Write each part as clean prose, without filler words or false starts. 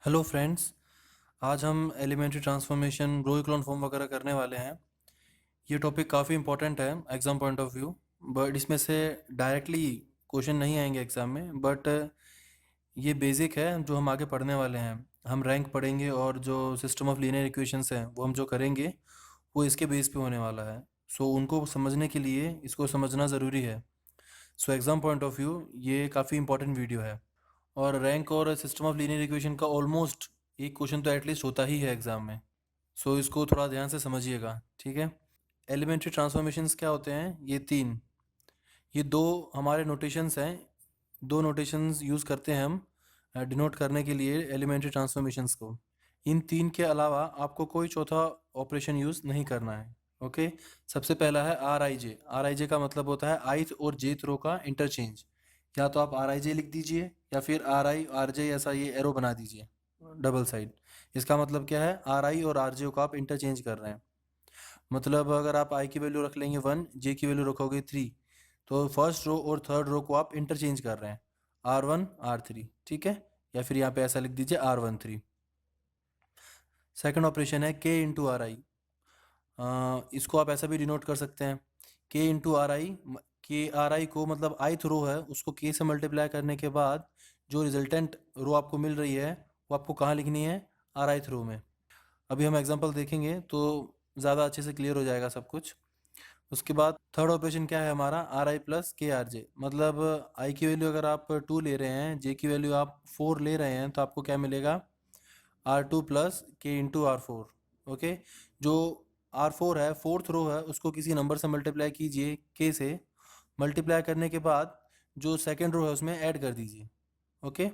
Hello friends. आज हम elementary transformation रो echelon form वगैरह करने वाले हैं। ये टॉपिक काफ़ी इंपॉर्टेंट है exam point of view. But इसमें से डायरेक्टली क्वेश्चन नहीं आएंगे एग्ज़ाम में, बट ये बेसिक है जो हम आगे पढ़ने वाले हैं। हम रैंक पढ़ेंगे और जो सिस्टम ऑफ लीनियर इक्वेशंस हैं वो हम जो करेंगे वो इसके बेस पे होने वाला है। सो उनको समझने के लिए इसको समझना ज़रूरी है। सो एग्ज़ाम पॉइंट ऑफ व्यू ये काफ़ी इंपॉर्टेंट वीडियो है। और रैंक और सिस्टम ऑफ लीनियर इक्वेशन का ऑलमोस्ट एक क्वेश्चन तो एटलीस्ट होता ही है एग्जाम में। सो इसको थोड़ा ध्यान से समझिएगा, ठीक है। एलिमेंट्री ट्रांसफॉर्मेशंस क्या होते हैं? ये तीन, ये दो हमारे नोटेशंस हैं। दो नोटेशंस यूज़ करते हैं हम डिनोट करने के लिए एलिमेंट्री ट्रांसफॉर्मेशंस को। इन तीन के अलावा आपको कोई चौथा ऑपरेशन यूज़ नहीं करना है। ओके। सबसे पहला है आर आई जे। आर आई जे का मतलब होता है आइथ और जेथ रो का इंटरचेंज। या तो आप आर आई जे लिख दीजिए या फिर आर आई आर जे ऐसा ये एरो बना दीजिए डबल साइड। इसका मतलब क्या है? आर आई और आर जे को आप इंटरचेंज कर रहे हैं। मतलब अगर आप आई की वैल्यू रख लेंगे 1, जे की वैल्यू रखोगे 3, तो फर्स्ट रो और थर्ड रो को आप इंटरचेंज कर रहे हैं, R1 R3, ठीक है। या फिर यहाँ पे ऐसा लिख दीजिए R13। सेकंड ऑपरेशन है K इंटू आर आई। इसको आप ऐसा भी डिनोट कर सकते हैं, K इंटू आर आई। के आर आई को मतलब आईथ रो है उसको K से मल्टीप्लाई करने के बाद जो रिजल्टेंट रो आपको मिल रही है वो आपको कहाँ लिखनी है? आर आई रो में। अभी हम एग्जांपल देखेंगे तो ज़्यादा अच्छे से क्लियर हो जाएगा सब कुछ। उसके बाद थर्ड ऑपरेशन क्या है हमारा? आर आई प्लस के आर जे। मतलब आई की वैल्यू अगर आप 2 ले रहे हैं, जे की वैल्यू आप 4 ले रहे हैं, तो आपको क्या मिलेगा? R2 प्लस के इंटू R4। ओके। जो R4 है, फोर्थ रो है, उसको किसी नंबर से मल्टीप्लाई कीजिए के से। मल्टीप्लाई करने के बाद जो सेकेंड रो है उसमें ऐड कर दीजिए। ओके।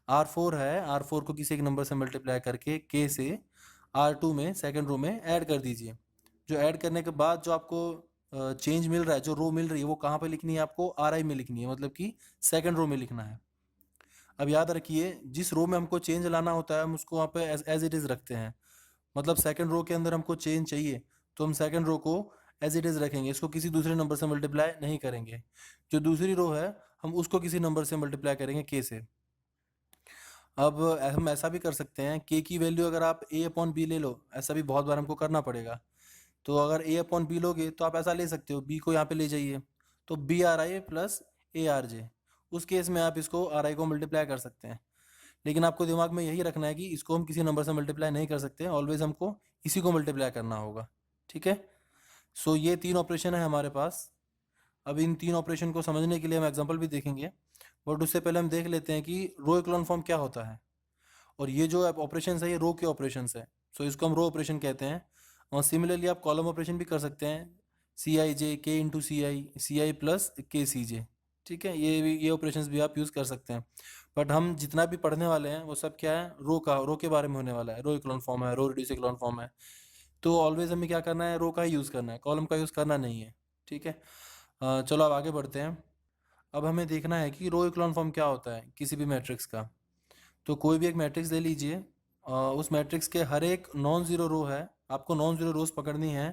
R4 है, R4 को किसी एक नंबर से मल्टीप्लाई करके के से R2 में सेकेंड रो में ऐड कर दीजिए। जो ऐड करने के बाद जो आपको चेंज मिल रहा है, जो रो मिल रही है, वो कहाँ पे लिखनी है आपको? आर आई में लिखनी है, मतलब कि सेकेंड रो में लिखना है। अब याद रखिए, जिस रो में हमको चेंज लाना होता है हम उसको वहाँ पे एज इट इज़ रखते हैं। मतलब सेकंड रो के अंदर हमको चेंज चाहिए तो हम सेकंड रो को एज इट इज़ रखेंगे, इसको किसी दूसरे नंबर से मल्टीप्लाई नहीं करेंगे। जो दूसरी रो है हम उसको किसी नंबर से मल्टीप्लाई करेंगे के से। अब हम ऐसा भी कर सकते हैं, के की वैल्यू अगर आप ए अपॉन बी ले लो, ऐसा भी बहुत बार हमको करना पड़ेगा। तो अगर ए अपॉन बी लोगे तो आप ऐसा ले सकते हो, बी को यहाँ पे ले जाइए, तो B R I plus A R J. उस केस में आप इसको आर आई को मल्टीप्लाई कर सकते हैं। लेकिन आपको दिमाग में यही रखना है कि इसको हम किसी नंबर से मल्टीप्लाई नहीं कर सकते, ऑलवेज हमको इसी को मल्टीप्लाई करना होगा, ठीक है। सो ये तीन ऑपरेशन है हमारे पास। अब इन तीन ऑपरेशन को समझने के लिए हम एग्जांपल भी देखेंगे, बट उससे पहले हम देख लेते हैं कि रो इक्लोन फॉर्म क्या होता है। और ये जो ऑपरेशन है ये रो के ऑपरेशन है, सो इसको हम रो ऑपरेशन कहते हैं। और सिमिलरली आप कॉलम ऑपरेशन भी कर सकते हैं, सी आई जे के इंटू सी आई प्लस के सी जे, ठीक है। ये ऑपरेशंस भी आप यूज़ कर सकते हैं। बट हम जितना भी पढ़ने वाले हैं वो सब क्या है? रो के बारे में होने वाला है। रो इक्लोन फॉर्म है, रो रिड्यूस इक्लोन फॉर्म है, तो ऑलवेज हमें क्या करना है? रो का ही यूज़ करना है, कॉलम का यूज़ करना नहीं है, ठीक है। चलो अब आगे बढ़ते हैं। अब हमें देखना है कि रो इक्लोन फॉर्म क्या होता है किसी भी मैट्रिक्स का। तो कोई भी एक मैट्रिक्स ले लीजिए, उस मैट्रिक्स के हर एक नॉन ज़ीरो रो है, आपको नॉन ज़ीरो रोज पकड़नी है।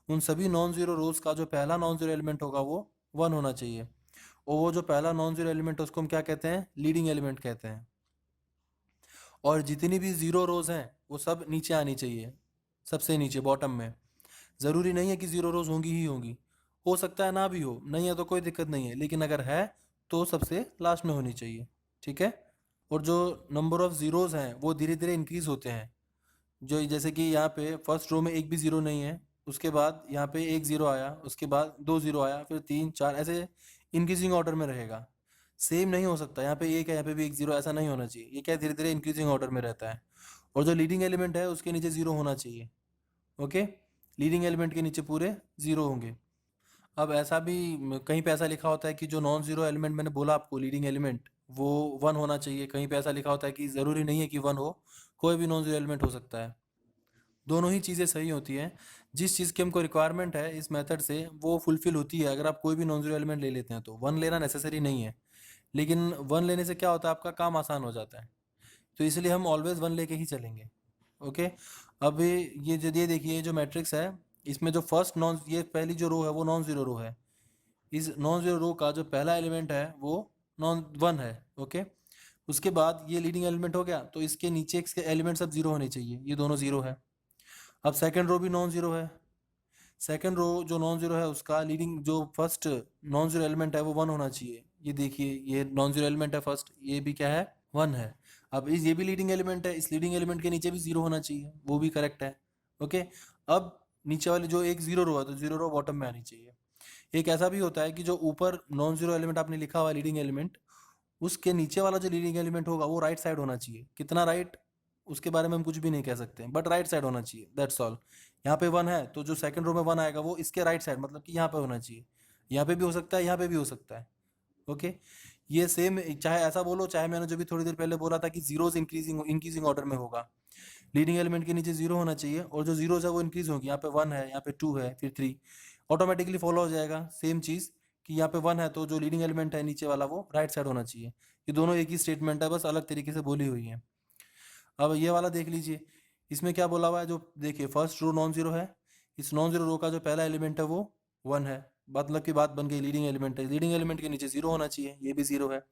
उन सभी नॉन ज़ीरो रोज का जो पहला नॉन ज़ीरो एलिमेंट होगा वो 1 होना चाहिए। और वो जो पहला नॉन ज़ीरो एलिमेंट है उसको हम क्या कहते हैं? लीडिंग एलिमेंट कहते हैं। और जितनी भी ज़ीरो रोज हैं वो सब नीचे आनी चाहिए, सबसे नीचे बॉटम में। ज़रूरी नहीं है कि ज़ीरो रोज होंगी ही होंगी, हो सकता है ना भी हो, नहीं है तो कोई दिक्कत नहीं है, लेकिन अगर है तो सबसे लास्ट में होनी चाहिए, ठीक है। और जो नंबर ऑफ ज़ीरोज़ हैं वो धीरे धीरे इंक्रीज़ होते हैं। जो जैसे कि यहाँ पे फर्स्ट रो में एक भी ज़ीरो नहीं है, उसके बाद यहाँ पे एक ज़ीरो आया, उसके बाद दो ज़ीरो आया, फिर तीन चार, ऐसे इंक्रीजिंग ऑर्डर में रहेगा। सेम नहीं हो सकता, यहाँ पे एक है यहाँ पे भी एक ज़ीरो, ऐसा नहीं होना चाहिए। ये क्या धीरे धीरे इंक्रीजिंग ऑर्डर में रहता है। और जो लीडिंग एलिमेंट है उसके नीचे ज़ीरो होना चाहिए। ओके। लीडिंग एलिमेंट के नीचे पूरे ज़ीरो होंगे। अब ऐसा भी कहीं पे ऐसा लिखा होता है कि जो नॉन ज़ीरो एलिमेंट मैंने बोला आपको, लीडिंग एलिमेंट, वो 1 होना चाहिए। कहीं पे ऐसा लिखा होता है कि ज़रूरी नहीं है कि 1 हो, कोई भी नॉन ज़ीरो एलिमेंट हो सकता है। दोनों ही चीज़ें सही होती हैं। जिस चीज़ की हमको रिक्वायरमेंट है इस मेथड से वो फुलफिल होती है अगर आप कोई भी नॉन ज़ीरो एलिमेंट ले लेते हैं तो। 1 लेना नेसेसरी नहीं है, लेकिन 1 लेने से क्या होता है? आपका काम आसान हो जाता है। तो इसलिए हम ऑलवेज 1 लेके ही चलेंगे। ओके। अब ये देखिए, ये जो मैट्रिक्स है इसमें जो फर्स्ट नॉन, ये पहली जो रो है वो नॉन ज़ीरो रो है। इस नॉन ज़ीरो रो का जो पहला एलिमेंट है वो नॉन 1 है। ओके। उसके बाद ये लीडिंग एलिमेंट हो गया, तो इसके नीचे इसके एलिमेंट सब जीरो होने चाहिए, ये दोनों जीरो है। अब सेकंड रो भी नॉन जीरो है, सेकंड रो जो नॉन जीरो है उसका लीडिंग जो फर्स्ट नॉन जीरो एलिमेंट है वो वन होना चाहिए। ये देखिए ये नॉन जीरो एलिमेंट है फर्स्ट, ये भी क्या है, वन है। अब इस ये भी लीडिंग एलिमेंट है, इस लीडिंग एलिमेंट के नीचे भी जीरो होना चाहिए, वो भी करेक्ट है। ओके, अब नीचे वाली जो एक जीरो रो है तो जीरो रो बॉटम में आनी चाहिए। एक ऐसा भी होता है कि जो ऊपर नॉन जीरो एलिमेंट आपने लिखा हुआ लीडिंग एलिमेंट, उसके नीचे वाला जो लीडिंग एलिमेंट होगा वो राइट साइड होना चाहिए। कितना राइट, उसके बारे में हम कुछ भी नहीं कह सकते, बट राइट साइड होना चाहिए, दैट्स ऑल। यहाँ पे वन है तो जो सेकंड रो में वन आएगा वो इसके राइट साइड, मतलब कि यहाँ पे होना चाहिए। यहाँ पे भी हो सकता है, यहाँ पे भी हो सकता है। ओके, ये सेम, चाहे ऐसा बोलो, चाहे मैंने जो भी थोड़ी देर पहले बोला था कि जीरोज इंक्रीजिंग ऑर्डर में होगा। लीडिंग एलिमेंट के नीचे जीरो होना चाहिए और जो जीरोज है वो इंक्रीज होगी। यहाँ पे वन है, यहाँ पे टू है, फिर थ्री, ऑटोमेटिकली फॉलो हो जाएगा सेम चीज़ कि यहाँ पे वन है तो जो लीडिंग एलिमेंट है नीचे वाला वो राइट साइड होना चाहिए। ये दोनों एक ही स्टेटमेंट है, बस अलग तरीके से बोली हुई है। अब ये वाला देख लीजिए, इसमें क्या बोला हुआ है, जो देखिए फर्स्ट रो नॉन जीरो है, इस नॉन जीरो रो का जो पहला एलिमेंट है वो वन है, मतलब की बात बन गई, लीडिंग एलिमेंट है, लीडिंग एलिमेंट के नीचे जीरो होना चाहिए, ये भी जीरो है।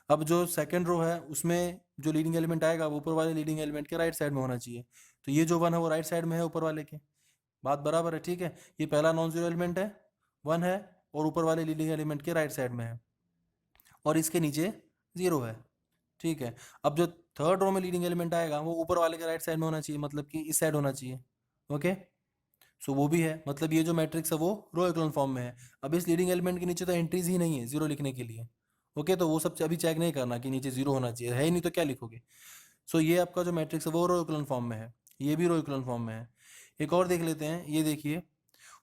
अब जो सेकंड रो है उसमें जो लीडिंग एलिमेंट आएगा वो ऊपर वाले लीडिंग एलिमेंट के राइट साइड में होना चाहिए, तो ये जो वन है वो राइट साइड में है ऊपर वाले के। बात बराबर है, ठीक है। ये पहला नॉन जीरो एलिमेंट है, वन है, और ऊपर वाले लीडिंग एलिमेंट के राइट साइड में है, और इसके नीचे जीरो है, ठीक है। अब जो थर्ड रो में लीडिंग एलिमेंट आएगा वो ऊपर वाले के राइट साइड में होना चाहिए, मतलब कि इस साइड होना चाहिए। ओके, सो वो भी है, मतलब ये जो मैट्रिक्स है वो रो एक्लोन फॉर्म में है। अब इस लीडिंग एलिमेंट के नीचे तो एंट्रीज ही नहीं है जीरो लिखने के लिए। ओके, तो वो सब अभी चेक नहीं करना कि नीचे जीरो होना चाहिए, है ही नहीं तो क्या लिखोगे। सो ये आपका जो मैट्रिक्स है वो रो एक्लोन फॉर्म में है, ये भी रो एक्लोन फॉर्म में है। एक और देख लेते हैं, ये देखिए,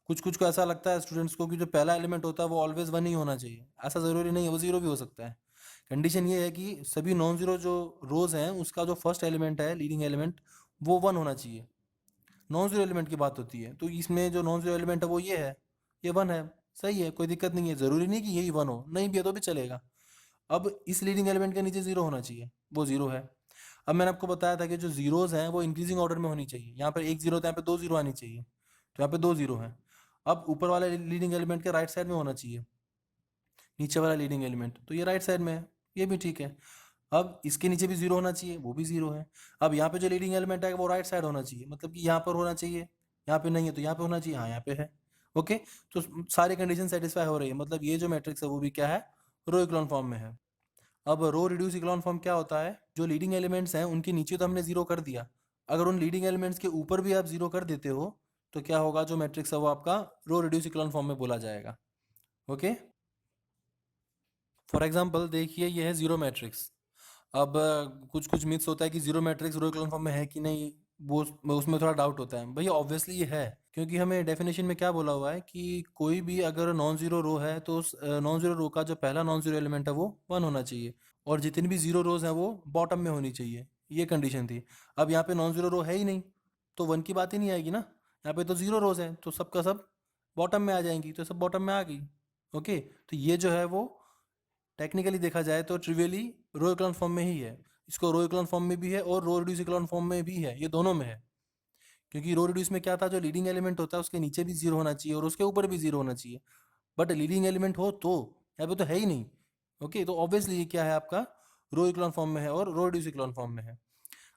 कुछ कुछ को ऐसा लगता है स्टूडेंट्स को कि जो पहला एलिमेंट होता है वो ऑलवेज वन ही होना चाहिए, ऐसा ज़रूरी नहीं है, वो जीरो भी हो सकता है। कंडीशन ये है कि सभी नॉन जीरो जो रोज हैं उसका जो फर्स्ट एलिमेंट है लीडिंग एलिमेंट वो वन होना चाहिए। नॉन जीरो एलिमेंट की बात होती है, तो इसमें जो नॉन जीरो एलिमेंट है वो ये है, ये वन है, सही है, कोई दिक्कत नहीं है, ज़रूरी नहीं कि यही वन हो, नहीं भी है तो भी चलेगा। अब इस लीडिंग एलिमेंट के नीचे जीरो होना चाहिए, वो जीरो है। अब मैंने आपको बताया था कि जो जीरोज हैं वो इंक्रीजिंग ऑर्डर में होनी चाहिए, यहाँ पर एक जीरो था, यहाँ पे दो जीरो आनी चाहिए, तो यहाँ पे दो जीरो है। अब ऊपर वाले लीडिंग एलिमेंट के राइट साइड में होना चाहिए नीचे वाला लीडिंग एलिमेंट, तो ये राइट साइड में है, ये भी ठीक है। अब इसके नीचे भी जीरो होना चाहिए, वो भी जीरो है। अब यहाँ पे जो लीडिंग एलिमेंट है वो राइट साइड होना चाहिए, मतलब कि यहाँ पर होना चाहिए, यहाँ पे नहीं है तो यहाँ पे होना चाहिए, हाँ यहाँ पे है। ओके, तो सारी कंडीशन सेटिस्फाई हो रही है, मतलब ये जो मैट्रिक्स है वो भी क्या है, रो इक्लोन फॉर्म में है। अब रो रिड्यूस इक्लोन फॉर्म क्या होता है, जो लीडिंग एलिमेंट्स हैं उनके नीचे तो हमने जीरो कर दिया, अगर उन लीडिंग एलिमेंट्स के ऊपर भी आप जीरो कर देते हो तो क्या होगा, जो मैट्रिक्स है वो आपका रो रिड्यूस इक्लोन फॉर्म में बोला जाएगा। ओके, फॉर एग्जाम्पल देखिए ये है जीरो मैट्रिक्स। अब कुछ कुछ मिथ्स होता है कि जीरो मैट्रिक्स रो इक्लोन फॉर्म में है कि नहीं, वो उसमें थोड़ा डाउट होता है। भैया ऑब्वियसली ये है, क्योंकि हमें डेफिनेशन में क्या बोला हुआ है कि कोई भी अगर नॉन जीरो रो है तो उस नॉन जीरो रो का जो पहला नॉन जीरो एलिमेंट है वो वन होना चाहिए, और जितनी भी जीरो रोज हैं वो बॉटम में होनी चाहिए, ये कंडीशन थी। अब यहाँ पे नॉन जीरो रो है ही नहीं, तो वन की बात ही नहीं आएगी ना, यहाँ पे तो जीरो रोज हैं तो सबका सब बॉटम में आ जाएंगी, तो सब बॉटम में आ गई। ओके, तो ये जो है वो टेक्निकली देखा जाए तो ट्रिवियली रो इक्लोन फॉर्म में ही है, इसको रो इक्लोन फॉर्म में भी है और रो रिड्यूस इक्लोन फॉर्म में भी है, ये दोनों में है। क्योंकि रो रिड्यूस में क्या था, जो लीडिंग एलिमेंट होता है उसके नीचे भी जीरो होना चाहिए और उसके ऊपर भी जीरो होना चाहिए, बट लीडिंग एलिमेंट हो तो, यहाँ पे तो है ही नहीं। ओके, तो ऑब्वियसली ये क्या है आपका रो इक्लोन फॉर्म में है और रो रिड्यूस इक्लोन फॉर्म में है।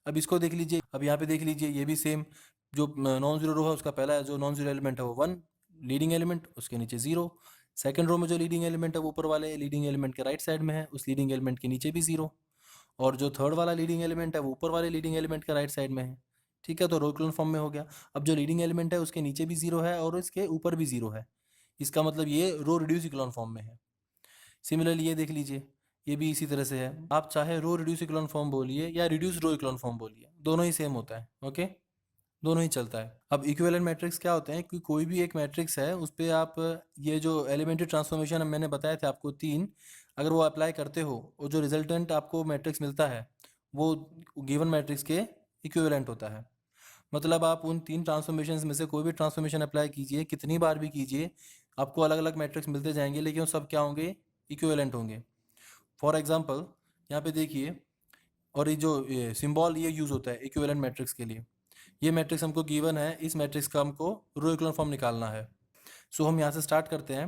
अब इसको देख लीजिए, अब यहाँ पे देख लीजिए, ये भी सेम, जो नॉन जीरो रो है उसका पहला जो नॉन जीरो एलिमेंट है वो वन, लीडिंग एलिमेंट उसके नीचे जीरो। सेकंड रो में जो लीडिंग एलिमेंट है वो ऊपर वाले लीडिंग एलिमेंट के राइट साइड में है, उस लीडिंग एलिमेंट के नीचे भी जीरो। और जो थर्ड वाला लीडिंग एलिमेंट है वो ऊपर वाले लीडिंग एलिमेंट के राइट साइड में है, ठीक है, तो रो इक्लोन फॉर्म में हो गया। अब जो लीडिंग एलिमेंट है उसके नीचे भी जीरो है और इसके ऊपर भी जीरो है, इसका मतलब ये रो रिड्यूस इक्लोन फॉर्म में है। सिमिलरली ये देख लीजिए, ये भी इसी तरह से है, आप चाहे रो रिड्यूस इक्लोन फॉर्म बोलिए या रिड्यूस रो इक्लोन फॉर्म बोलिए, दोनों ही सेम होता है। ओके, दोनों ही चलता है। अब इक्विवेलेंट मैट्रिक्स क्या होते हैं कि कोई भी एक मैट्रिक्स है उस पर आप ये जो एलिमेंट्री ट्रांसफॉर्मेशन मैंने बताया था आपको तीन, अगर वो अप्लाई करते हो और जो रिजल्टेंट आपको मैट्रिक्स मिलता है वो गिवन मैट्रिक्स के इक्विवेलेंट होता है। मतलब आप उन तीन ट्रांसफॉर्मेशन में से कोई भी ट्रांसफॉर्मेशन अप्लाई कीजिए, कितनी बार भी कीजिए, आपको अलग अलग मैट्रिक्स मिलते जाएंगे, लेकिन वो सब क्या होंगे, इक्विवेलेंट होंगे। फॉर एग्जाम्पल यहाँ पे देखिए, और ये जो सिंबल ये यूज़ होता है इक्विवेलेंट मैट्रिक्स के लिए, ये मैट्रिक्स हमको गिवन है, इस मैट्रिक्स का हमको रो इक्लोन फॉर्म निकालना है। सो हम यहाँ से स्टार्ट करते हैं।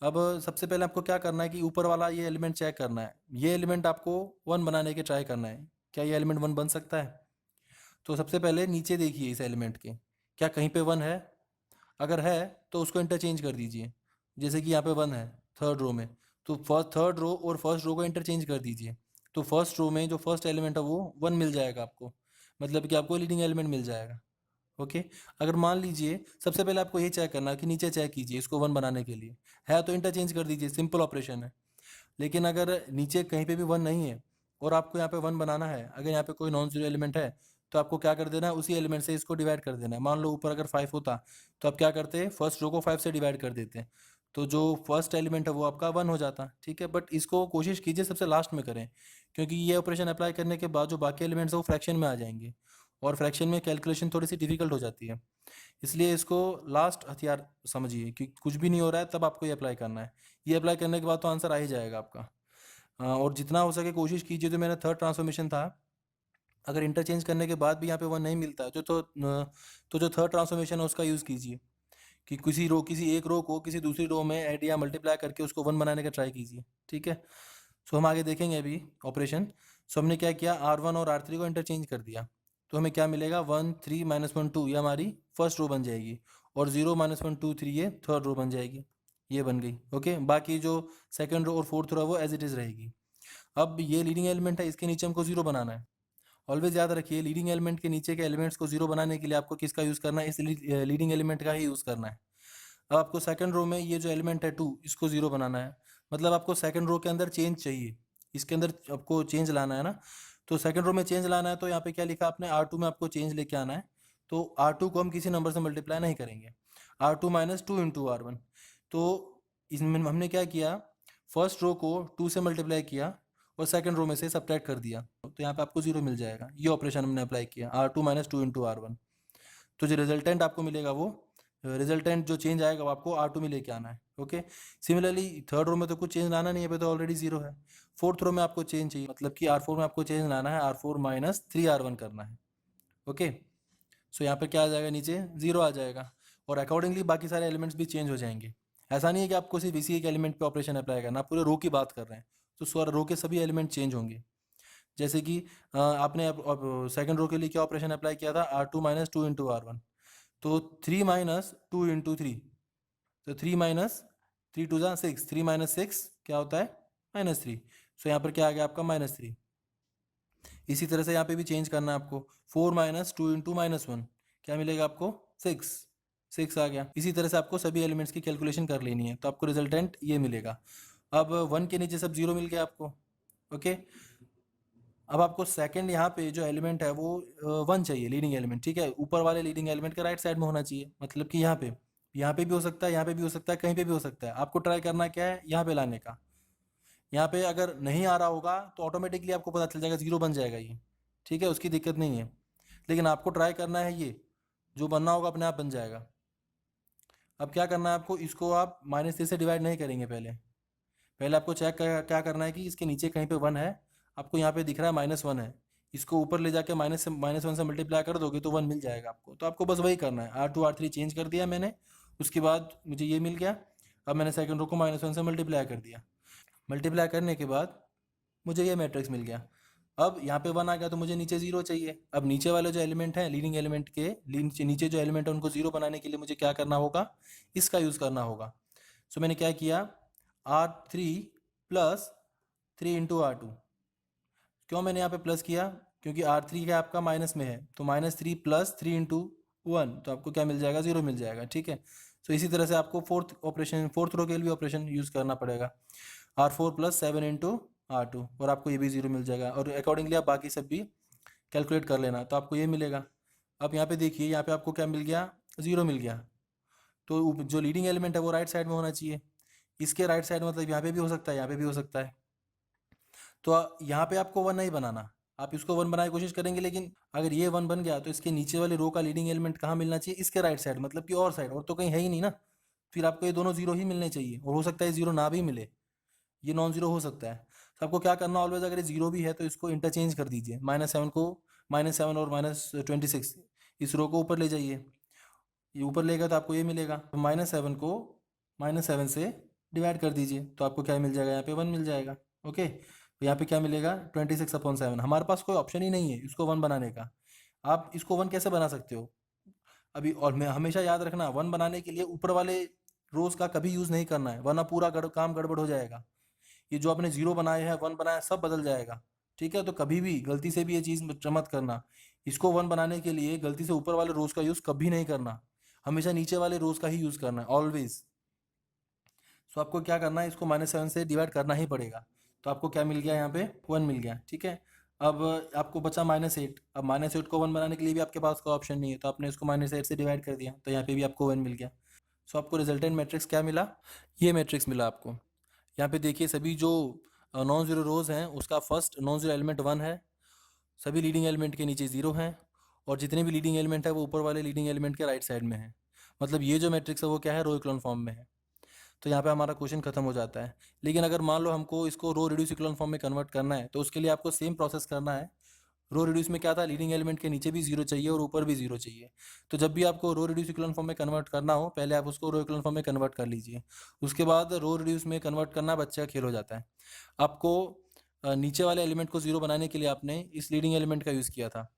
अब सबसे पहले आपको क्या करना है कि ऊपर वाला ये एलिमेंट चेक करना है, ये एलिमेंट आपको 1 बनाने के ट्राई करना है, क्या ये एलिमेंट 1 बन सकता है? तो सबसे पहले नीचे देखिए इस एलिमेंट के, क्या कहीं पे 1 है? अगर है तो उसको इंटरचेंज कर दीजिए, जैसे कि यहाँ पे 1 है थर्ड रो में, तो फर्स्ट थर्ड रो और फर्स्ट रो को इंटरचेंज कर दीजिए, तो फर्स्ट रो में जो फर्स्ट एलिमेंट है वो 1 मिल जाएगा आपको, मतलब कि आपको लीडिंग एलिमेंट मिल जाएगा। ओके, अगर मान लीजिए सबसे पहले आपको ये चेक करना है कि नीचे चेक कीजिए इसको 1 बनाने के लिए, है तो इंटरचेंज कर दीजिए, सिंपल ऑपरेशन है। लेकिन अगर नीचे कहीं पे भी 1 नहीं है और आपको यहाँ पे 1 बनाना है, अगर यहाँ पे कोई नॉन जीरो एलिमेंट है तो आपको क्या कर देना है, उसी एलिमेंट से इसको डिवाइड कर देना है। मान लो ऊपर अगर 5 होता तो आप क्या करते, फर्स्ट रो को 5 से डिवाइड कर देते, तो जो फर्स्ट एलिमेंट है वो आपका 1 हो जाता, ठीक है। बट इसको कोशिश कीजिए सबसे लास्ट में करें, क्योंकि ये ऑपरेशन अप्लाई करने के बाद जो बाकी एलिमेंट्स है वो फ्रैक्शन में आ जाएंगे, और फ्रैक्शन में कैलकुलेशन थोड़ी सी डिफिकल्ट हो जाती है, इसलिए इसको लास्ट हथियार समझिए कि कुछ भी नहीं हो रहा है तब आपको ये अप्लाई करना है। ये अप्लाई करने के बाद तो आंसर आ ही जाएगा आपका। और जितना हो सके कोशिश कीजिए, जो मेरा थर्ड ट्रांसफॉर्मेशन था, अगर इंटरचेंज करने के बाद भी यहाँ पे 1 नहीं मिलता है तो जो थर्ड ट्रांसफॉर्मेशन है उसका यूज़ कीजिए, कि किसी एक रो को किसी दूसरी रो में ऐड या मल्टीप्लाई करके उसको 1 बनाने का ट्राई कीजिए, ठीक है। सो हम आगे देखेंगे अभी ऑपरेशन। सो हमने क्या किया, R1 और R3 को इंटरचेंज कर दिया, तो हमें क्या मिलेगा, 1 3 -1 2, ये हमारी फर्स्ट रो बन जाएगी, और 0 -1 2 3 ये थर्ड रो बन जाएगी, ये बन गई। ओके, बाकी जो सेकंड रो और फोर्थ रो है वो एज इट इज़ रहेगी। अब ये लीडिंग एलिमेंट है, इसके नीचे हमको 0 बनाना है। ऑलवेज याद रखिए, लीडिंग एलिमेंट के नीचे के एलिमेंट्स को 0 बनाने के लिए आपको किसका यूज़ करना है, इस लीडिंग एलिमेंट का ही यूज़ करना है। अब आपको सेकंड रो में ये जो एलिमेंट है 2, इसको 0 बनाना है, मतलब आपको सेकंड रो के अंदर चेंज चाहिए, इसके अंदर आपको चेंज लाना है ना। तो सेकंड रो में चेंज लाना है, तो यहाँ पे क्या लिखा आपने, R2 में आपको चेंज लेके आना है। तो R2 को हम किसी नंबर से मल्टीप्लाई नहीं करेंगे, R2 - 2 इंटू R1। तो इसमें हमने क्या किया, फर्स्ट रो को 2 से मल्टीप्लाई किया और सेकंड रो में से सब्ट्रैक्ट कर दिया, तो यहाँ पे आपको 0 मिल जाएगा। ये ऑपरेशन हमने अप्लाई किया, R2 - 2 इंटू R1। तो जो रिजल्टेंट आपको मिलेगा वो रिजल्टेंट जो चेंज आएगा वो आपको R2 में लेके आना है। ओके, सिमिलरली थर्ड रो में तो कुछ चेंज लाना नहीं है, पे तो ऑलरेडी 0 है। फोर्थ रो में आपको चेंज चाहिए, मतलब कि R4 में आपको चेंज लाना है, R4 - 3R1 करना है। ओके, सो यहाँ पे क्या आ जाएगा, नीचे 0 आ जाएगा, और अकॉर्डिंगली बाकी सारे एलिमेंट्स भी चेंज हो जाएंगे। ऐसा नहीं है कि आपको सिर्फ इसी एक एलिमेंट पे ऑपरेशन अप्लाई करना, आप पूरे रो की बात कर रहे हैं, तो रो के सभी एलिमेंट चेंज होंगे। जैसे कि आपने अब सेकंड रो के लिए क्या ऑपरेशन अप्लाई किया था, R2 - 2 इंटू R1, तो 3 - 2 इंटू 3, तो 3 - 3 2 6, 3 - 6 क्या होता है, -3। सो यहाँ पर क्या आ गया आपका, -3। इसी तरह से यहाँ पे भी चेंज करना है आपको, 4 - 2 इंटू -1, क्या मिलेगा आपको, 6, 6 आ गया। इसी तरह से आपको सभी एलिमेंट्स की कैलकुलेशन कर लेनी है, तो आपको रिजल्टेंट ये मिलेगा। अब 1 के नीचे सब 0 मिल गया आपको। ओके, अब आपको सेकंड यहाँ पे जो एलिमेंट है वो 1 चाहिए, लीडिंग एलिमेंट, ठीक है। ऊपर वाले लीडिंग एलिमेंट के राइट साइड में होना चाहिए, मतलब कि यहाँ पे भी हो सकता है, यहाँ पे भी हो सकता है, कहीं पे भी हो सकता है। आपको ट्राई करना क्या है, यहाँ पे लाने का। यहाँ पे अगर नहीं आ रहा होगा तो ऑटोमेटिकली आपको पता चल जाएगा, 0 बन जाएगा ये, ठीक है, उसकी दिक्कत नहीं है। लेकिन आपको ट्राई करना है, ये जो बनना होगा अपने आप बन जाएगा। अब क्या करना है आपको, इसको आप -3 से डिवाइड नहीं करेंगे, पहले पहले आपको चेक क्या करना है कि इसके नीचे कहीं पे 1 है, आपको यहाँ पे दिख रहा है -1 है, इसको ऊपर ले जाके -1 से मल्टीप्लाई कर दोगे तो 1 मिल जाएगा आपको। तो आपको बस वही करना है, R2 R3 चेंज कर दिया मैंने, उसके बाद मुझे ये मिल गया। अब मैंने सेकंड रो को -1 से मल्टीप्लाई कर दिया, मल्टीप्लाई करने के बाद मुझे ये मैट्रिक्स मिल गया। अब यहाँ पे 1 आ गया तो मुझे नीचे 0 चाहिए। अब नीचे वाले जो एलिमेंट हैं, लीडिंग एलिमेंट के नीचे जो एलिमेंट है उनको 0 बनाने के लिए मुझे क्या करना होगा, इसका यूज़ करना होगा। सो मैंने क्या किया, R3 + 3 इंटू R2। क्यों मैंने यहाँ पे प्लस किया, क्योंकि R3 है आपका माइनस में है, तो -3 + 3 इंटू 1, तो आपको क्या मिल जाएगा, 0 मिल जाएगा, ठीक है। तो इसी तरह से आपको फोर्थ रो के लिए भी ऑपरेशन यूज़ करना पड़ेगा, R4 + 7 इंटू R2, और आपको ये भी 0 मिल जाएगा, और अकॉर्डिंगली आप बाकी सब भी कैलकुलेट कर लेना, तो आपको ये मिलेगा। अब यहाँ पे देखिए, यहाँ पे आपको क्या मिल गया, 0 मिल गया। तो जो लीडिंग एलिमेंट है वो राइट साइड में होना चाहिए, इसके राइट साइड मतलब यहाँ पे भी हो सकता है, यहाँ पे भी हो सकता है। तो यहाँ पे आपको 1 नहीं बनाना, आप इसको 1 बनाने की कोशिश करेंगे, लेकिन अगर ये 1 बन गया तो इसके नीचे वाले रो का लीडिंग एलिमेंट कहाँ मिलना चाहिए, इसके राइट साइड, मतलब कि और साइड, और तो कहीं है ही नहीं ना। फिर आपको ये दोनों 0 ही मिलने चाहिए, और हो सकता है 0 ना भी मिले, ये नॉन जीरो हो सकता है। तो आपको क्या करना, ऑलवेज अगर ये 0 भी है तो इसको इंटरचेंज कर दीजिए, -7 को, -7 और -26, इस रो को ऊपर ले जाइए, ये ऊपर लेगा तो आपको ये मिलेगा। तो -7 को -7 से डिवाइड कर दीजिए, तो आपको क्या मिल जाएगा, यहाँ पे 1 मिल जाएगा। ओके, तो यहाँ पे क्या मिलेगा, 26/7। हमारे पास कोई ऑप्शन ही नहीं है इसको 1 बनाने का। आप इसको 1 कैसे बना सकते हो अभी, और मैं हमेशा याद रखना 1 बनाने के लिए ऊपर वाले रोज का कभी यूज़ नहीं करना है, वरना पूरा काम गड़बड़ हो जाएगा। ये जो आपने 0 बनाए हैं 1 बनाया सब बदल जाएगा। ठीक है, तो कभी भी गलती से भी ये चीज़ मत करना। इसको 1 बनाने के लिए गलती से ऊपर वाले रोज का यूज़ कभी नहीं करना, हमेशा नीचे वाले रोज का ही यूज़ करना है, ऑलवेज। सो आपको क्या करना है, इसको -7 से डिवाइड करना ही पड़ेगा। तो आपको क्या मिल गया, यहाँ पे 1 मिल गया। ठीक है, अब आपको बचा -8। अब -8 को 1 बनाने के लिए भी आपके पास कोई ऑप्शन नहीं है, तो आपने इसको -8 से डिवाइड कर दिया, तो यहाँ पे भी आपको 1 मिल गया। सो आपको रिजल्टेंट मैट्रिक्स क्या मिला, ये मैट्रिक्स मिला आपको। यहाँ पे देखिए सभी जो नॉन जीरो रोज हैं उसका फर्स्ट नॉन जीरो एलिमेंट 1 है, सभी लीडिंग एलिमेंट के नीचे 0 हैं, और जितने भी लीडिंग एलिमेंट है वो ऊपर वाले लीडिंग एलिमेंट के राइट साइड में है। मतलब ये जो मैट्रिक्स है वो क्या है, रो इक्लोन फॉर्म में है। तो यहाँ पे हमारा क्वेश्चन खत्म हो जाता है। लेकिन अगर मान लो हमको इसको रो रिड्यूस इक्लोन फॉर्म में कन्वर्ट करना है, तो उसके लिए आपको सेम प्रोसेस करना है। रो रिड्यूस में क्या था, लीडिंग एलिमेंट के नीचे भी 0 चाहिए और ऊपर भी 0 चाहिए। तो जब भी आपको रो रिड्यूस इक्लोन फॉर्म में कन्वर्ट करना हो, पहले आप उसको रो इक्लोन फॉर्म में कन्वर्ट कर लीजिए, उसके बाद रो रिड्यूस में कन्वर्ट करना बच्चे का खेल हो जाता है। आपको नीचे वाले एलिमेंट को 0 बनाने के लिए आपने इस लीडिंग एलिमेंट का यूज़ किया था,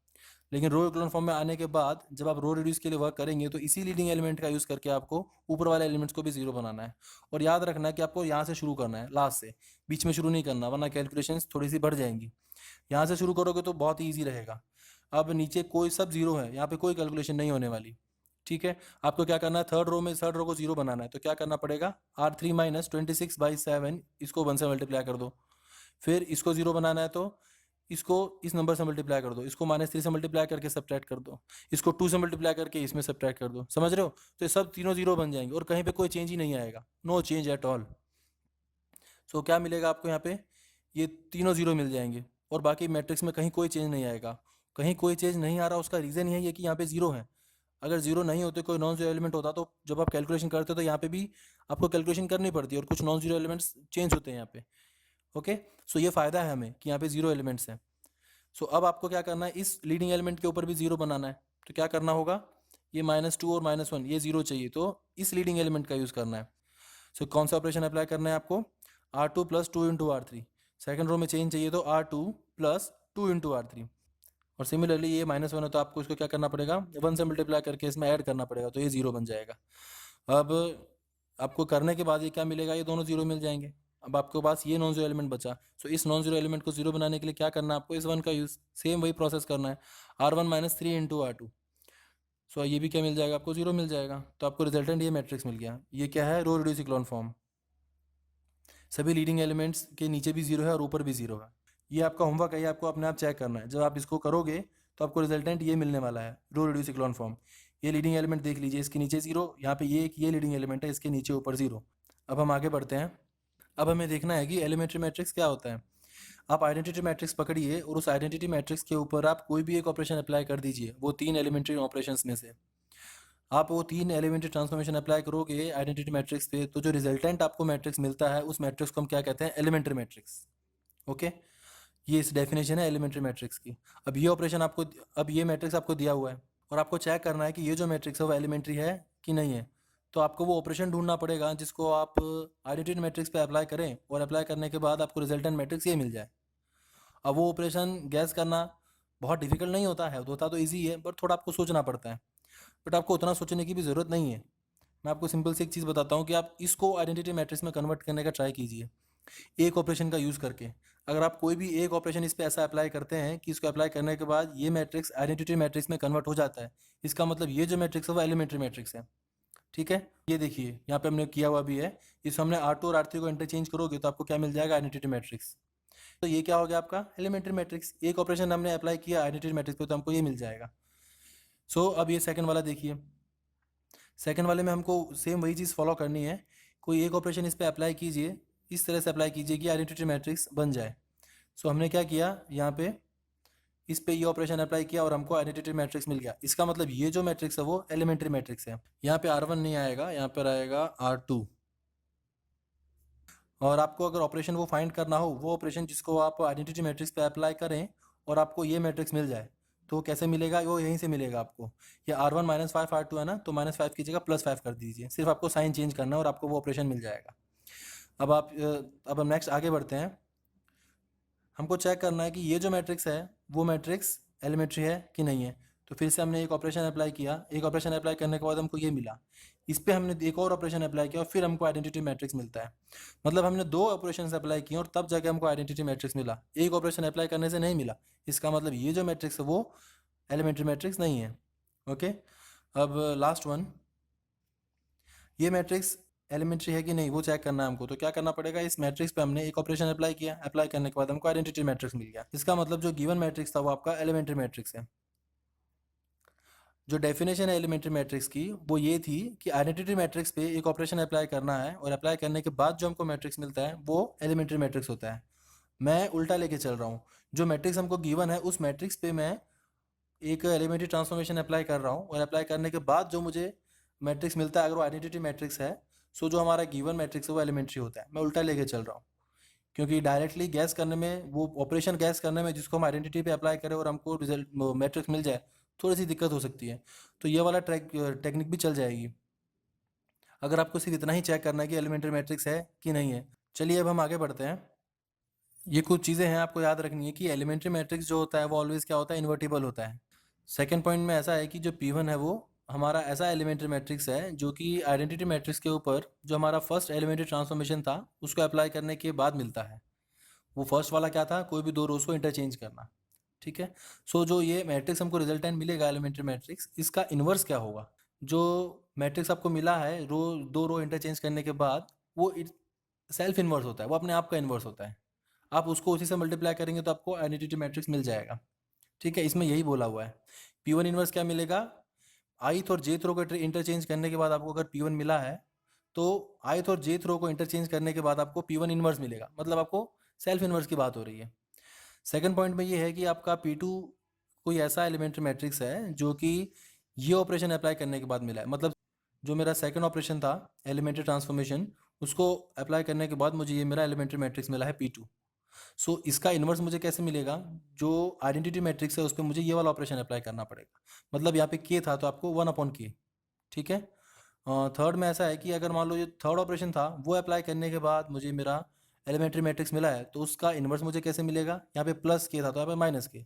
लेकिन रो इक्लोन फॉर्म में आने के बाद जब आप रो रिड्यूस के लिए वर्क करेंगे तो इसी लीडिंग एलिमेंट का यूज़ करके आपको ऊपर वाले एलिमेंट्स को भी 0 बनाना है। और याद रखना है कि आपको यहाँ से शुरू करना है, लास्ट से, बीच में शुरू नहीं करना, वरना कैलकुलेशंस थोड़ी सी बढ़ जाएंगी। यहाँ से शुरू करोगे तो बहुत ही ईजी रहेगा। अब नीचे कोई सब 0 है, यहाँ पे कोई कैलकुलेशन नहीं होने वाली। ठीक है, आपको क्या करना है, थर्ड रो को 0 बनाना है, तो क्या करना पड़ेगा, R3 - 26/7 इसको 1 से मल्टीप्लाई कर दो। फिर इसको 0 बनाना है तो इसको इस नंबर से मल्टीप्लाई कर दो, इसको -3 से मल्टीप्लाई करके सब्ट्रैक्ट कर दो, इसको 2 से मल्टीप्लाई करके इसमें सब्ट्रैक्ट कर दो। समझ रहे हो, तो ये सब तीनों 0 बन जाएंगे और कहीं पे कोई चेंज ही नहीं आएगा, नो चेंज एट ऑल। सो क्या मिलेगा आपको, यहाँ पे ये तीनों 0 मिल जाएंगे और बाकी मैट्रिक्स में कहीं कोई चेंज नहीं आएगा। कहीं कोई चेंज नहीं आ रहा, उसका रीज़न ये है कि यहाँ पे 0 है। अगर 0 नहीं होते, कोई नॉन जीरो एलिमेंट होता, तो जब आप कैलकुलेशन करते हो तो यहाँ पे भी आपको कैलकुलेशन करनी पड़ती है और कुछ नॉन जीरो एलिमेंट्स चेंज होते हैं यहाँ पे। ओके, सो ये फ़ायदा है हमें कि यहाँ पे 0 एलिमेंट्स हैं। सो अब आपको क्या करना है, इस लीडिंग एलिमेंट के ऊपर भी 0 बनाना है, तो क्या करना होगा, ये -2 और -1 ये 0 चाहिए, तो इस लीडिंग एलिमेंट का यूज़ करना है। सो कौन सा ऑपरेशन अप्लाई करना है आपको, R2 + 2 × R3। सेकंड रो में चेंज चाहिए तो R2 + 2 × R3। और सिमिलरली ये -1 है तो आपको इसको क्या करना पड़ेगा, 1 से मल्टीप्लाई करके इसमें ऐड करना पड़ेगा, तो ये 0 बन जाएगा। अब आपको करने के बाद ये क्या मिलेगा, ये दोनों 0 मिल जाएंगे। अब आपके पास ये नॉन जीरो एलिमेंट बचा, सो इस नॉन जीरो एलिमेंट को 0 बनाने के लिए क्या करना है आपको, इस 1 का यूज़, सेम वही प्रोसेस करना है, R1 - 3 × R2। सो ये भी क्या मिल जाएगा आपको, 0 मिल जाएगा। तो आपको रिजल्टेंट ये मैट्रिक्स मिल गया। ये क्या है, रो रिड्यूस इक्लोन फॉर्म, सभी लीडिंग एलिमेंट्स के नीचे भी 0 है और ऊपर भी 0 है। ये आपका होमवर्क है, ये आपको अपने आप चेक करना है। जब आप इसको करोगे तो आपको रिजल्टेंट ये मिलने वाला है, रो रिड्यूस इक्लोन फॉर्म। ये लीडिंग एलिमेंट देख लीजिए, इसके नीचे 0, यहाँ पे ये लीडिंग एलिमेंट है, इसके नीचे ऊपर 0। अब हम आगे बढ़ते हैं। अब हमें देखना है कि एलिमेंट्री मैट्रिक्स क्या होता है। आप आइडेंटिटी मैट्रिक्स पकड़िए और उस आइडेंटिटी मैट्रिक्स के ऊपर आप कोई भी एक ऑपरेशन अप्लाई कर दीजिए, वो 3 एलिमेंट्री ऑपरेशंस में से। आप वो 3 एलिमेंट्री ट्रांसफॉर्मेशन अप्लाई करोगे आइडेंटिटी मैट्रिक्स पे, तो जो रिजल्टेंट आपको मैट्रिक्स मिलता है उस मैट्रिक्स को हम क्या कहते हैं, एलिमेंट्री मैट्रिक्स। ओके, ये इस डेफिनेशन है एलिमेंट्री मैट्रिक्स की। अब ये ऑपरेशन आपको, अब ये मैट्रिक्स आपको दिया हुआ है और आपको चेक करना है कि ये जो मैट्रिक्स है वो एलिमेंट्री है कि नहीं है। तो आपको वो ऑपरेशन ढूंढना पड़ेगा जिसको आप आइडेंटिटी मैट्रिक्स पे अप्लाई करें और अप्लाई करने के बाद आपको रिजल्टेंट मैट्रिक्स ये मिल जाए। अब वो ऑपरेशन गैस करना बहुत डिफिकल्ट नहीं होता है, होता तो ईजी है, बट थोड़ा आपको सोचना पड़ता है। बट आपको उतना सोचने की भी ज़रूरत नहीं है। मैं आपको सिंपल से एक चीज़ बताता हूँ कि आप इसको आइडेंटिटी मैट्रिक्स में कन्वर्ट करने का ट्राई कीजिए एक ऑपरेशन का यूज़ करके। अगर आप कोई भी एक ऑपरेशन इस पे ऐसा अप्लाई करते हैं कि इसको अप्लाई करने के बाद ये मैट्रिक्स आइडेंटिटी मैट्रिक्स में कन्वर्ट हो जाता है, इसका मतलब ये जो मैट्रिक्स है वो एलिमेंट्री मैट्रिक्स है। ठीक है, ये देखिए यहाँ पे हमने किया हुआ भी है, इस हमने R2 और R3 को इंटरचेंज करोगे तो आपको क्या मिल जाएगा, आइडेंटिटी मैट्रिक्स। तो ये क्या हो गया आपका एलिमेंट्री मैट्रिक्स। एक ऑपरेशन हमने अप्लाई किया आइडेंटिटी मैट्रिक्स पे तो हमको ये मिल जाएगा। सो अब ये सेकंड वाला देखिए, सेकंड वाले में हमको सेम वही चीज़ फॉलो करनी है। कोई एक ऑपरेशन इस पर अप्लाई कीजिए, इस तरह से अप्लाई कीजिए कि आइडेंटिटी मैट्रिक्स बन जाए। सो हमने क्या किया, यहाँ पे इस पे ये ऑपरेशन अप्लाई किया और हमको आइडेंटिटी मैट्रिक्स मिल गया। इसका मतलब ये जो मैट्रिक्स है वो एलिमेंट्री मैट्रिक्स है। यहाँ पे R1 नहीं आएगा, यहाँ पर आएगा R2। और आपको अगर ऑपरेशन वो फाइंड करना हो, वो ऑपरेशन जिसको आप आइडेंटिटी मैट्रिक्स पे अप्लाई करें और आपको ये मैट्रिक्स मिल जाए, तो कैसे मिलेगा, वो यहीं से मिलेगा आपको। ये R1 -5 R2 है ना, तो -5 की जगह +5 कर दीजिए, सिर्फ आपको साइन चेंज करना है और आपको वो ऑपरेशन मिल जाएगा। अब हम नेक्स्ट आगे बढ़ते हैं। हमको चेक करना है कि ये जो मैट्रिक्स है वो मैट्रिक्स एलिमेंट्री है कि नहीं है। तो फिर से हमने एक ऑपरेशन अप्लाई किया, एक ऑपरेशन अप्लाई करने के बाद हमको ये मिला, इस पे हमने एक और ऑपरेशन अप्लाई किया और फिर हमको आइडेंटिटी मैट्रिक्स मिलता है। मतलब हमने दो ऑपरेशन अप्लाई किए और तब जाके हमको आइडेंटिटी मैट्रिक्स मिला, एक ऑपरेशन अप्लाई करने से नहीं मिला। इसका मतलब ये जो मैट्रिक्स है वो एलिमेंट्री मैट्रिक्स नहीं है। ओके, अब लास्ट वन, ये मैट्रिक्स एलिमेंट्री है कि नहीं वो चेक करना है हमको। तो क्या करना पड़ेगा, इस मैट्रिक्स पे हमने एक ऑपरेशन अप्लाई किया, अप्लाई करने के बाद हमको आइडेंटिटी मैट्रिक्स मिल गया। इसका मतलब जो गिवन मैट्रिक्स था वो आपका एलिमेंट्री मैट्रिक्स है। जो डेफिनेशन है एलिमेंट्री मैट्रिक्स की वो ये थी कि आइडेंटिटी मैट्रिक्स पे एक ऑपरेशन अप्लाई करना है और अप्लाई करने के बाद जो हमको मैट्रिक्स मिलता है वो एलिमेंट्री मैट्रिक्स होता है। मैं उल्टा लेके चल रहा हूँ, जो मैट्रिक्स हमको गिवन है उस मैट्रिक्स पे मैं एक एलिमेंट्री ट्रांसफॉर्मेशन अप्लाई कर रहा हूँ और अप्लाई करने के बाद जो मुझे मैट्रिक्स मिलता है अगर वो आइडेंटिटी मैट्रिक्स है, सो जो हमारा गिवन मैट्रिक्स है वो एलिमेंट्री होता है। मैं उल्टा लेके चल रहा हूँ, क्योंकि डायरेक्टली गैस करने में, वो ऑपरेशन गैस करने में जिसको हम आइडेंटिटी पे अप्लाई करें और हमको रिजल्ट मैट्रिक्स मिल जाए, थोड़ी सी दिक्कत हो सकती है। तो ये वाला टेक्निक भी चल जाएगी अगर आपको सिर्फ इतना ही चेक करना है कि एलिमेंट्री मैट्रिक्स है कि नहीं है। चलिए अब हम आगे बढ़ते हैं। ये कुछ चीज़ें हैं आपको याद रखनी है कि एलिमेंट्री मैट्रिक्स जो होता है वो ऑलवेज क्या होता है, इन्वर्टिबल होता है। सेकेंड पॉइंट में ऐसा है कि जो P1 है वो हमारा ऐसा एलिमेंट्री मैट्रिक्स है जो कि आइडेंटिटी मैट्रिक्स के ऊपर जो हमारा फर्स्ट एलिमेंट्री ट्रांसफॉर्मेशन था उसको अप्लाई करने के बाद मिलता है। वो फर्स्ट वाला क्या था, कोई भी दो रोज को इंटरचेंज करना। ठीक है, सो जो ये मैट्रिक्स हमको रिजल्टेंट मिलेगा एलिमेंट्री मैट्रिक्स, इसका इन्वर्स क्या होगा। जो मैट्रिक्स आपको मिला है दो रो इंटरचेंज करने के बाद, वो सेल्फ इन्वर्स होता है, वो अपने आप का इन्वर्स होता है। आप उसको उसी से मल्टीप्लाई करेंगे तो आपको आइडेंटिटी मैट्रिक्स मिल जाएगा। ठीक है, इसमें यही बोला हुआ है। P1 इन्वर्स क्या मिलेगा, ith और jth रो को इंटरचेंज करने के बाद आपको अगर P1 मिला है तो ith और jth रो को इंटरचेंज करने के बाद आपको P1 इन्वर्स मिलेगा, मतलब आपको सेल्फ इन्वर्स की बात हो रही है। सेकंड पॉइंट में ये है कि आपका P2 कोई ऐसा एलिमेंट्री मैट्रिक्स है जो कि ये ऑपरेशन अप्लाई करने के बाद मिला है। मतलब जो मेरा सेकंड ऑपरेशन था एलिमेंट्री ट्रांसफॉर्मेशन, उसको अप्लाई करने के बाद मुझे ये मेरा एलिमेंट्री मैट्रिक्स मिला है P2। सो इसका इन्वर्स मुझे कैसे मिलेगा, जो आइडेंटिटी मैट्रिक्स है उस पर मुझे ये वाला ऑपरेशन अप्लाई करना पड़ेगा। मतलब यहाँ पे के था तो आपको 1/k। ठीक है, थर्ड में ऐसा है कि अगर मान लो ये थर्ड ऑपरेशन था वो अप्लाई करने के बाद मुझे मेरा एलिमेंट्री मैट्रिक्स मिला है तो उसका इन्वर्स मुझे कैसे मिलेगा, यहाँ पे प्लस के था तो यहाँ पे माइनस के,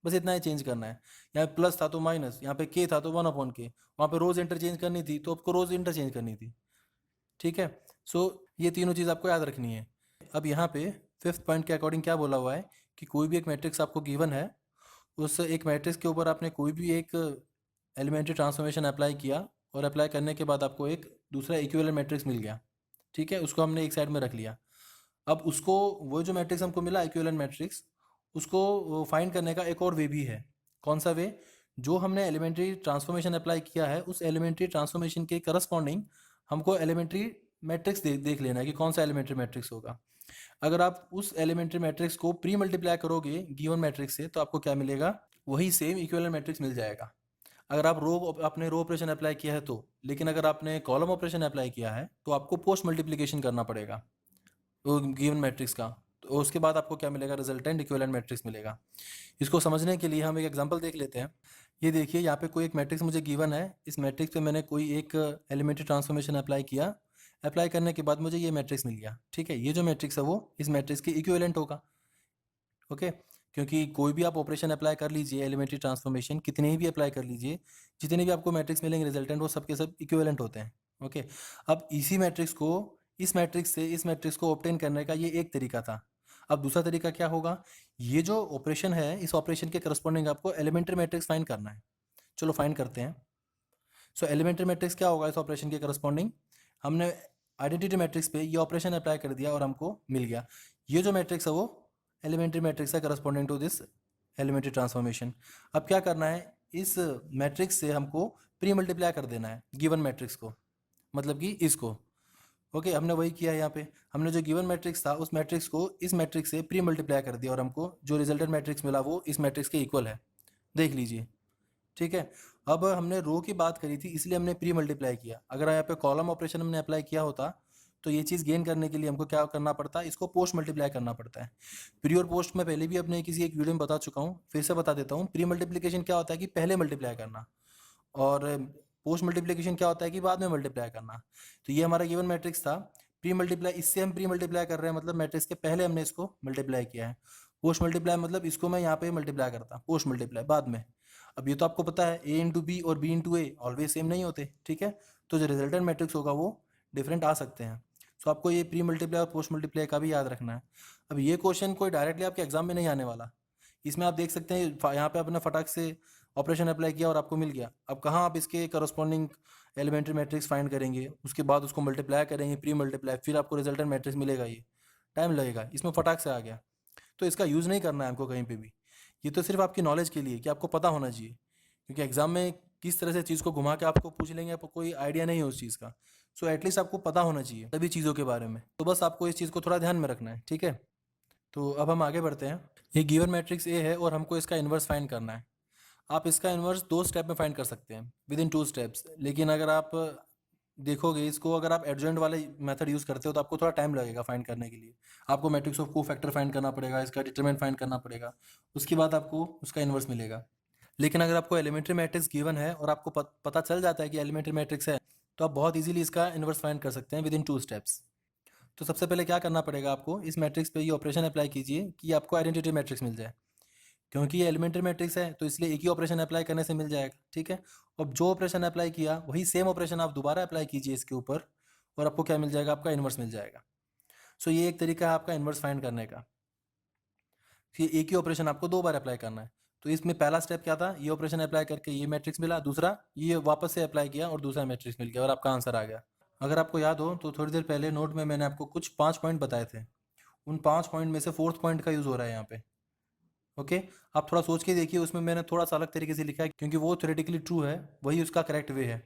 बस इतना ही चेंज करना है। यहाँ पे प्लस था तो माइनस, यहाँ पे के था तो 1/k, वहाँ पे रोज इंटरचेंज करनी थी तो आपको रोज इंटरचेंज करनी थी। ठीक है, सो ये तीनों चीज़ आपको याद रखनी है। अब यहाँ पे फिफ्थ पॉइंट के अकॉर्डिंग क्या बोला हुआ है कि कोई भी एक मैट्रिक्स आपको गिवन है, उस एक मैट्रिक्स के ऊपर आपने कोई भी एक एलिमेंट्री ट्रांसफॉर्मेशन अप्लाई किया और अप्लाई करने के बाद आपको एक दूसरा इक्विवेलेंट मैट्रिक्स मिल गया। ठीक है, उसको हमने एक साइड में रख लिया। अब उसको, वो जो मैट्रिक्स हमको मिला इक्विवेलेंट मैट्रिक्स, उसको फाइंड करने का एक और वे भी है। कौन सा वे, जो हमने एलिमेंट्री ट्रांसफॉर्मेशन अप्लाई किया है उस एलिमेंट्री ट्रांसफॉर्मेशन के करस्पॉन्डिंग हमको एलिमेंट्री मैट्रिक्स देख लेना है कि कौन सा एलिमेंट्री मैट्रिक्स होगा। अगर आप उस एलिमेंट्री मैट्रिक्स को प्री मल्टीप्लाई करोगे गिवन मैट्रिक्स से तो आपको क्या मिलेगा, वही सेम इक्विवेलेंट मैट्रिक्स मिल जाएगा। अगर आप आपने रो ऑपरेशन अप्लाई किया है तो, लेकिन अगर आपने कॉलम ऑपरेशन अप्लाई किया है तो आपको पोस्ट मल्टीप्लिकेशन करना पड़ेगा वो गिवन मैट्रिक्स का। तो उसके बाद आपको क्या मिलेगा, रिजल्टेंट इक्विवेलेंट मैट्रिक्स मिलेगा। इसको समझने के लिए हम एक एग्जांपल देख लेते हैं। ये देखिए, यहाँ पे कोई एक मैट्रिक्स मुझे गिवन है, इस मैट्रिक्स पे मैंने कोई एक एलिमेंट्री ट्रांसफॉर्मेशन अप्लाई किया, अप्लाई करने के बाद मुझे ये मैट्रिक्स मिल गया। ठीक है, ये जो मैट्रिक्स है वो इस मैट्रिक्स के इक्विवेलेंट होगा। ओके, क्योंकि कोई भी आप ऑपरेशन अप्लाई कर लीजिए, एलिमेंट्री ट्रांसफॉर्मेशन कितने ही भी अप्लाई कर लीजिए, जितने भी आपको मैट्रिक्स मिलेंगे रिजल्टेंट वो सबके सब इक्विवेलेंट होते हैं। ओके, अब इसी मैट्रिक्स को इस मैट्रिक्स से इस मैट्रिक्स को ऑब्टेन करने का ये एक तरीका था। अब दूसरा तरीका क्या होगा, ये जो ऑपरेशन है इस ऑपरेशन के करस्पॉन्डिंग आपको एलिमेंट्री मैट्रिक्स फाइंड करना है। चलो फाइंड करते हैं। सो एलिमेंट्री मैट्रिक्स क्या होगा इस ऑपरेशन के करस्पॉन्डिंग, हमने आइडेंटिटी मैट्रिक्स पे ये ऑपरेशन अप्लाई कर दिया और हमको मिल गया। ये जो मैट्रिक्स है वो एलिमेंट्री मैट्रिक्स है corresponding to this elementary transformation. अब क्या करना है, इस मैट्रिक्स से हमको प्री मल्टीप्लाई कर देना है गिवन मैट्रिक्स को, मतलब कि इसको। ओके, हमने वही किया है। यहाँ पे हमने जो गिवन मैट्रिक्स था उस मैट्रिक्स को इस मैट्रिक्स से प्री मल्टीप्लाई कर दिया और हमको जो रिजल्टेंट मैट्रिक्स मिला वो इस मैट्रिक्स के इक्वल है, देख लीजिए। ठीक है, अब हमने रो की बात करी थी इसलिए हमने प्री मल्टीप्लाई किया। अगर यहाँ पे कॉलम ऑपरेशन हमने अप्लाई किया होता तो ये चीज़ गेन करने के लिए हमको क्या करना पड़ता है, इसको पोस्ट मल्टीप्लाई करना पड़ता है। प्री और पोस्ट में पहले भी अपने किसी एक वीडियो में बता चुका हूँ, फिर से बता देता हूँ। प्री मल्टीप्लिकेशन क्या होता है कि पहले मल्टीप्लाई करना, और पोस्ट मल्टीप्लिकेशन क्या होता है कि बाद में मल्टीप्लाई करना। तो ये हमारा गिवन मैट्रिक्स था, प्री मल्टीप्लाई, इससे हम प्री मल्टीप्लाई कर रहे हैं, मतलब मैट्रिक्स के पहले हमने इसको मल्टीप्लाई किया है। पोस्ट मल्टीप्लाई मतलब इसको मैं यहाँ पे मल्टीप्लाई करता, पोस्ट मल्टीप्लाई बाद में। अब ये तो आपको पता है ए इंटू बी और B into a always same नहीं होते, ठीक है। तो जो रिजल्टेंट मैट्रिक्स होगा वो डिफरेंट आ सकते हैं। सो आपको ये प्री मल्टीप्लाई और पोस्ट मल्टीप्लाई का भी याद रखना है। अब ये क्वेश्चन कोई डायरेक्टली आपके एग्जाम में नहीं आने वाला। इसमें आप देख सकते हैं यहाँ पे आपने फटाक से ऑपरेशन अप्लाई किया और आपको मिल गया। अब कहाँ आप इसके करस्पॉन्डिंग एलिमेंट्री मैट्रिक्स फाइंड करेंगे, उसके बाद उसको मल्टीप्लाई करेंगे, प्री मल्टीप्लाई, फिर आपको रिजल्टेंट मैट्रिक्स मिलेगा। ये टाइम लगेगा, इसमें फटाक से आ गया। तो इसका यूज़ नहीं करना है आपको कहीं पे भी। ये तो सिर्फ आपकी नॉलेज के लिए कि आपको पता होना चाहिए, क्योंकि एग्जाम में किस तरह से चीज़ को घुमा के आपको पूछ लेंगे, आपको कोई आइडिया नहीं है उस चीज़ का। सो एटलीस्ट आपको पता होना चाहिए सभी चीज़ों के बारे में। तो बस आपको इस चीज़ को थोड़ा ध्यान में रखना है, ठीक है। तो अब हम आगे बढ़ते हैं। ये गिवन मैट्रिक्स ए है और हमको इसका इन्वर्स फाइंड करना है। आप इसका इन्वर्स 2 स्टेप में फाइंड कर सकते हैं, विद इन 2 स्टेप्स। लेकिन अगर आप देखोगे इसको, अगर आप एडजॉइंट वाले मेथड यूज़ करते हो तो आपको थोड़ा टाइम लगेगा फाइंड करने के लिए। आपको मैट्रिक्स ऑफ कोफैक्टर फाइंड करना पड़ेगा, इसका डिटरमिनेंट फाइंड करना पड़ेगा, उसके बाद आपको उसका इन्वर्स मिलेगा। लेकिन अगर आपको एलिमेंट्री मैट्रिक्स गिवन है और आपको पता चल जाता है कि एलिमेंट्री मैट्रिक्स है, तो आप बहुत इजीली इसका इन्वर्स फाइंड कर सकते हैं विद इन 2 स्टेप्स। तो सबसे पहले क्या करना पड़ेगा आपको, इस मैट्रिक्स पे ये ऑपरेशन अप्लाई कीजिए कि आपको आइडेंटिटी मैट्रिक्स मिल जाए। क्योंकि ये एलिमेंट्री मैट्रिक्स है तो इसलिए एक ही ऑपरेशन अप्लाई करने से मिल जाएगा, ठीक है। अब जो ऑपरेशन अप्लाई किया वही सेम ऑपरेशन आप दोबारा अप्लाई कीजिए इसके ऊपर, और आपको क्या मिल जाएगा, आपका इन्वर्स मिल जाएगा। सो ये एक तरीका है आपका इन्वर्स फाइंड करने का, कि एक ही ऑपरेशन आपको 2 बार अप्लाई करना है। तो इसमें पहला स्टेप क्या था, ये ऑपरेशन अप्लाई करके ये मैट्रिक्स मिला, दूसरा ये वापस से अप्लाई किया और दूसरा मैट्रिक्स मिल गया और आपका आंसर आ गया। अगर आपको याद हो तो थोड़ी देर पहले नोट में मैंने आपको कुछ 5 पॉइंट बताए थे, उन 5 पॉइंट में से 4th पॉइंट का यूज़ हो रहा है यहाँ पे। ओके, आप थोड़ा सोच के देखिए, उसमें मैंने थोड़ा सा अलग तरीके से लिखा है, क्योंकि वो थ्योरेटिकली ट्रू है, वही उसका करेक्ट वे है।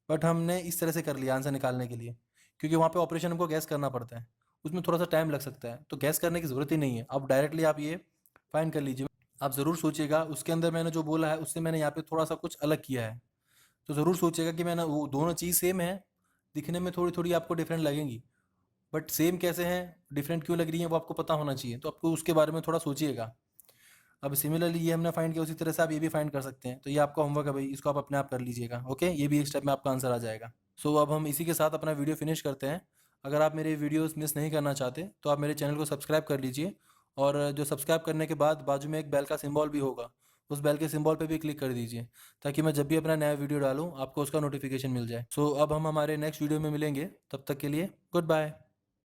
बट हमने इस तरह से कर लिया आंसर निकालने के लिए, क्योंकि वहाँ पे ऑपरेशन हमको गैस करना पड़ता है, उसमें थोड़ा सा टाइम लग सकता है। तो गैस करने की ज़रूरत ही नहीं है, आप डायरेक्टली आप ये फाइंड कर लीजिए। आप ज़रूर सोचिएगा, उसके अंदर मैंने जो बोला है उससे मैंने यहाँ पे थोड़ा सा कुछ अलग किया है। तो ज़रूर सोचिएगा कि मैंने वो दोनों चीज़ सेम है, दिखने में थोड़ी थोड़ी आपको डिफरेंट लगेंगी, बट सेम कैसे हैं, डिफरेंट क्यों लग रही हैं, वो आपको पता होना चाहिए। तो आपको उसके बारे में थोड़ा सोचिएगा। अब सिमिलरली ये हमने फाइंड किया, उसी तरह से आप ये भी फाइंड कर सकते हैं। तो ये आपका होमवर्क है भाई, इसको आप अपने आप कर लीजिएगा। ओके, ये भी एक स्टेप में आपका आंसर आ जाएगा। सो अब हम इसी के साथ अपना वीडियो फिनिश करते हैं। अगर आप मेरे वीडियोस मिस नहीं करना चाहते तो आप मेरे चैनल को सब्सक्राइब कर लीजिए, और जो सब्सक्राइब करने के बाद बाजू में एक बेल का सिंबल भी होगा, उस बेल के सिंबल पे भी क्लिक कर दीजिए, ताकि मैं जब भी अपना नया वीडियो डालूँ आपको उसका नोटिफिकेशन मिल जाए। सो अब हम हमारे नेक्स्ट वीडियो में मिलेंगे, तब तक के लिए गुड बाय।